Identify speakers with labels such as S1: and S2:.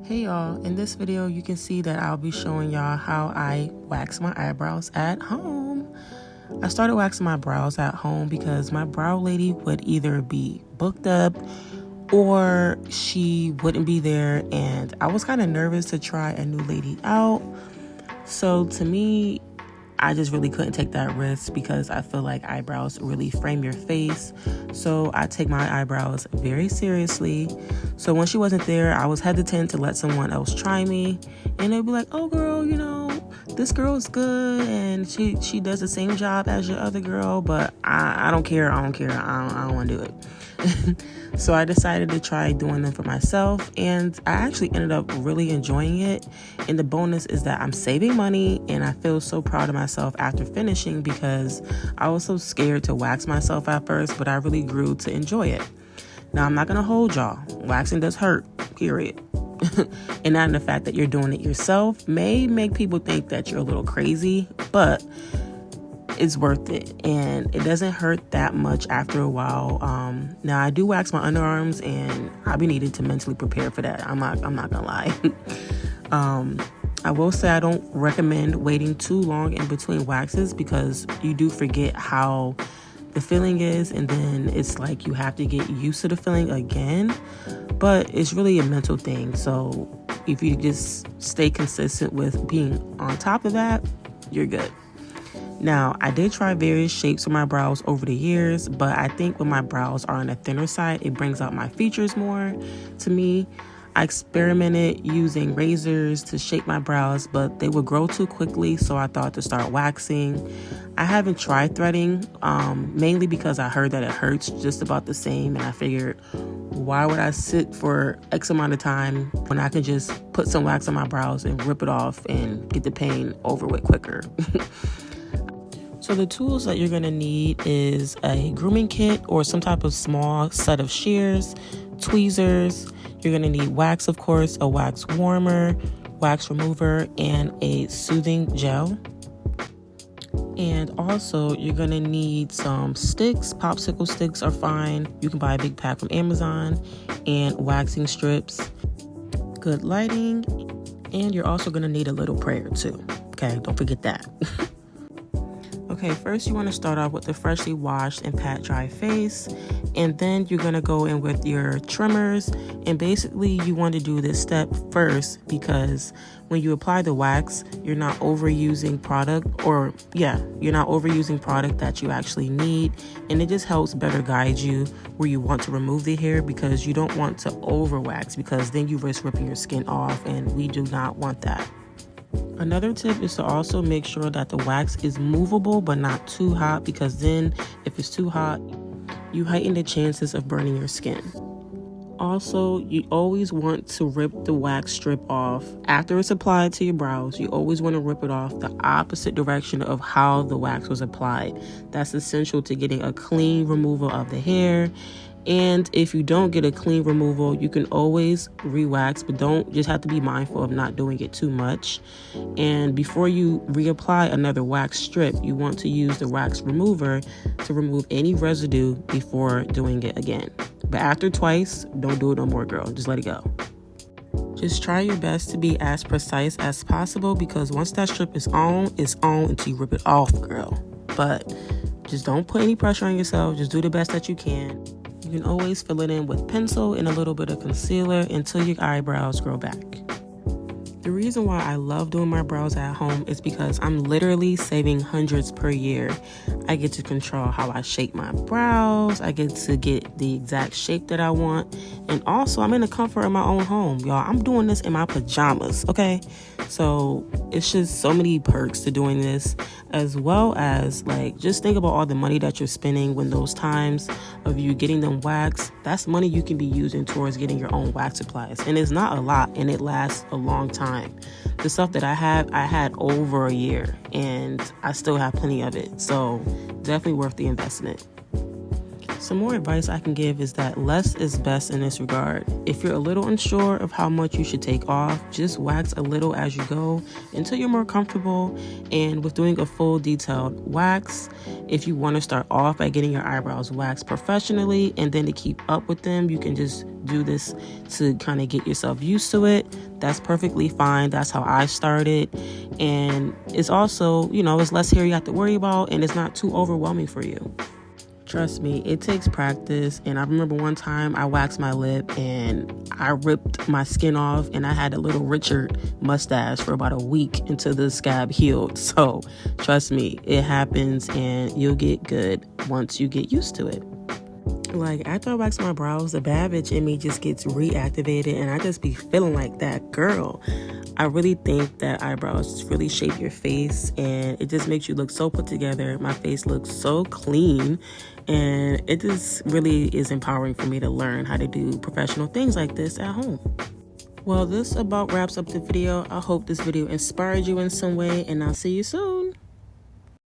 S1: Hey y'all, in this video you can see that I'll be showing y'all how I wax my eyebrows at home. I started waxing my brows at home because my brow lady would either be booked up or she wouldn't be there, and I was kind of nervous to try a new lady out. So to me, I just really couldn't take that risk because I feel like eyebrows really frame your face. So I take my eyebrows very seriously. So when she wasn't there, I was hesitant to let someone else try me. And they'd be like, oh girl, this girl is good and she does the same job as your other girl, but I don't care. I don't want to do it. So I decided to try doing them for myself, and I actually ended up really enjoying it. And the bonus is that I'm saving money, and I feel so proud of myself after finishing because I was so scared to wax myself at first, but I really grew to enjoy it. Now, I'm not going to hold y'all. Waxing does hurt, period. And not in the fact that you're doing it yourself may make people think that you're a little crazy, but it's worth it, and it doesn't hurt that much after a while. Now I do wax my underarms, and I'll be needing to mentally prepare for that. I'm not gonna lie. I will say I don't recommend waiting too long in between waxes because you do forget how the feeling is, and then it's like you have to get used to the feeling again. But it's really a mental thing, so if you just stay consistent with being on top of that, you're good. Now, I did try various shapes for my brows over the years, but I think when my brows are on the thinner side, it brings out my features more to me. I experimented using razors to shape my brows, but they would grow too quickly, so I thought to start waxing. I haven't tried threading, mainly because I heard that it hurts just about the same, and I figured, why would I sit for X amount of time when I can just put some wax on my brows and rip it off and get the pain over with quicker? So the tools that you're going to need is a grooming kit or some type of small set of shears, tweezers. You're going to need wax, of course, a wax warmer, wax remover, and a soothing gel. And also you're going to need some sticks. Popsicle sticks are fine. You can buy a big pack from Amazon, and waxing strips, good lighting, and you're also going to need a little prayer too. Okay, don't forget that. Okay, first you want to start off with the freshly washed and pat dry face, and then you're going to go in with your trimmers. And basically you want to do this step first because when you apply the wax, you're not overusing product, you're not overusing product that you actually need, and it just helps better guide you where you want to remove the hair, because you don't want to over wax because then you risk ripping your skin off, and we do not want that. Another tip is to also make sure that the wax is movable but not too hot, because then if it's too hot, you heighten the chances of burning your skin. Also, you always want to rip the wax strip off after it's applied to your brows. You always want to rip it off the opposite direction of how the wax was applied. That's essential to getting a clean removal of the hair. And if you don't get a clean removal, you can always re-wax, but just have to be mindful of not doing it too much. And before you reapply another wax strip, you want to use the wax remover to remove any residue before doing it again. But after twice, don't do it no more, girl. Just let it go. Just try your best to be as precise as possible, because once that strip is on, it's on until you rip it off, girl. But just don't put any pressure on yourself. Just do the best that you can. You can always fill it in with pencil and a little bit of concealer until your eyebrows grow back. The reason why I love doing my brows at home is because I'm literally saving hundreds per year. I get to control how I shape my brows. I get to get the exact shape that I want. And also, I'm in the comfort of my own home, y'all. I'm doing this in my pajamas, okay? So it's just so many perks to doing this, as well as just think about all the money that you're spending when those times of you getting them waxed. That's money you can be using towards getting your own wax supplies. And it's not a lot, and it lasts a long time. The stuff that I had over a year, and I still have plenty of it. So definitely worth the investment. Some more advice I can give is that less is best in this regard. If you're a little unsure of how much you should take off, just wax a little as you go until you're more comfortable. And with doing a full detailed wax, if you want to start off by getting your eyebrows waxed professionally and then to keep up with them, you can just do this to kind of get yourself used to it. That's perfectly fine. That's how I started. And it's also, it's less hair you have to worry about, and it's not too overwhelming for you. Trust me, it takes practice. And I remember one time I waxed my lip and I ripped my skin off and I had a little Richard mustache for about a week until the scab healed. So trust me, it happens and you'll get good once you get used to it. Like, after I wax my brows, the bad bitch in me just gets reactivated and I just be feeling like that girl. I really think that eyebrows really shape your face and it just makes you look so put together. My face looks so clean and it just really is empowering for me to learn how to do professional things like this at home. Well, this about wraps up the video. I hope this video inspired you in some way and I'll see you soon.